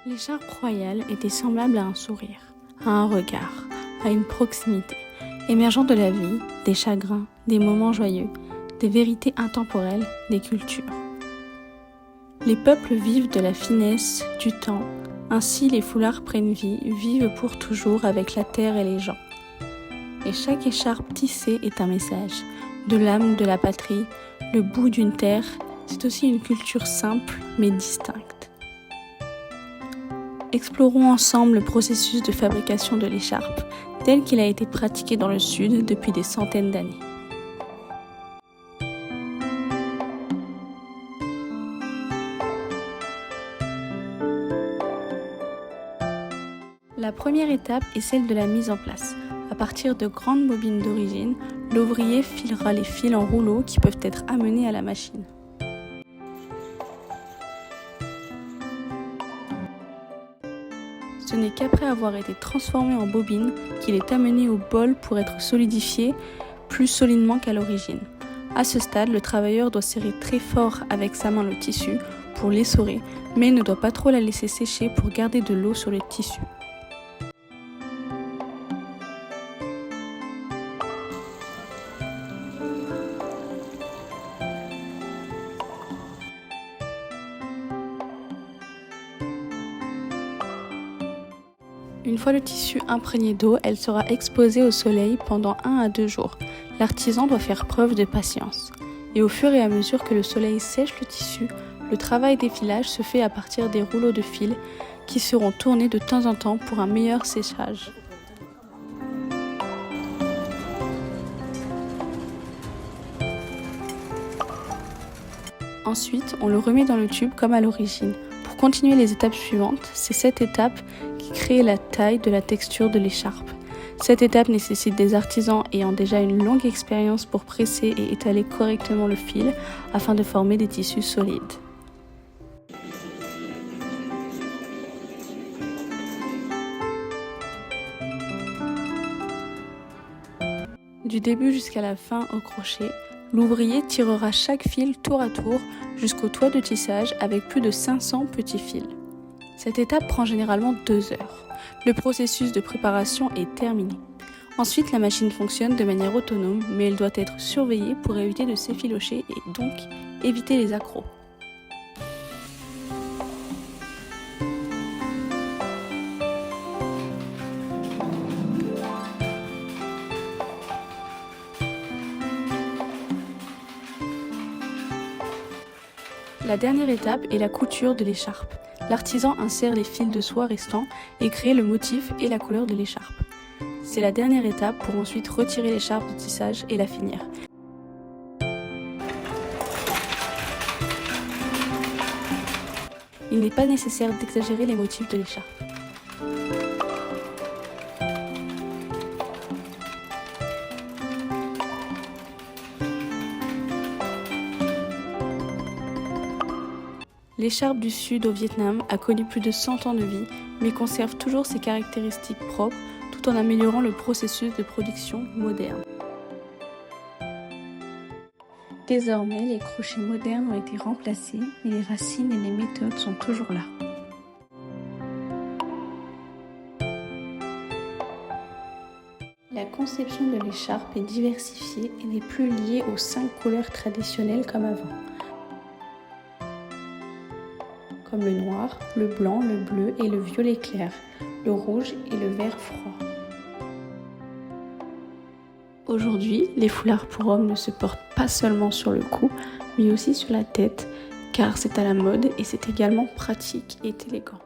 L'écharpe royale était semblable à un sourire, à un regard, à une proximité, émergeant de la vie, des chagrins, des moments joyeux, des vérités intemporelles, des cultures. Les peuples vivent de la finesse, du temps, ainsi les foulards prennent vie, vivent pour toujours avec la terre et les gens. Et chaque écharpe tissée est un message, de l'âme de la patrie, le bout d'une terre, c'est aussi une culture simple mais distincte. Explorons ensemble le processus de fabrication de l'écharpe, tel qu'il a été pratiqué dans le Sud depuis des centaines d'années. La première étape est celle de la mise en place. À partir de grandes bobines d'origine, l'ouvrier filera les fils en rouleaux qui peuvent être amenés à la machine. Ce n'est qu'après avoir été transformé en bobine qu'il est amené au bol pour être solidifié plus solidement qu'à l'origine. À ce stade, le travailleur doit serrer très fort avec sa main le tissu pour l'essorer, mais ne doit pas trop la laisser sécher pour garder de l'eau sur le tissu. Une fois le tissu imprégné d'eau, elle sera exposée au soleil pendant 1 à 2 jours. L'artisan doit faire preuve de patience. Et au fur et à mesure que le soleil sèche le tissu, le travail d'effilage se fait à partir des rouleaux de fil qui seront tournés de temps en temps pour un meilleur séchage. Ensuite, on le remet dans le tube comme à l'origine. Pour continuer les étapes suivantes, c'est cette étape qui crée la taille de la texture de l'écharpe. Cette étape nécessite des artisans ayant déjà une longue expérience pour presser et étaler correctement le fil afin de former des tissus solides. Du début jusqu'à la fin au crochet, l'ouvrier tirera chaque fil tour à tour jusqu'au toit de tissage avec plus de 500 petits fils. Cette étape prend généralement 2 heures. Le processus de préparation est terminé. Ensuite, la machine fonctionne de manière autonome, mais elle doit être surveillée pour éviter de s'effilocher et donc éviter les accros. La dernière étape est la couture de l'écharpe. L'artisan insère les fils de soie restants et crée le motif et la couleur de l'écharpe. C'est la dernière étape pour ensuite retirer l'écharpe du tissage et la finir. Il n'est pas nécessaire d'exagérer les motifs de l'écharpe. L'écharpe du Sud au Vietnam a connu plus de 100 ans de vie, mais conserve toujours ses caractéristiques propres, tout en améliorant le processus de production moderne. Désormais, les crochets modernes ont été remplacés, mais les racines et les méthodes sont toujours là. La conception de l'écharpe est diversifiée et n'est plus liée aux 5 couleurs traditionnelles comme avant, comme le noir, le blanc, le bleu et le violet clair, le rouge et le vert froid. Aujourd'hui, les foulards pour hommes ne se portent pas seulement sur le cou, mais aussi sur la tête, car c'est à la mode et c'est également pratique et élégant.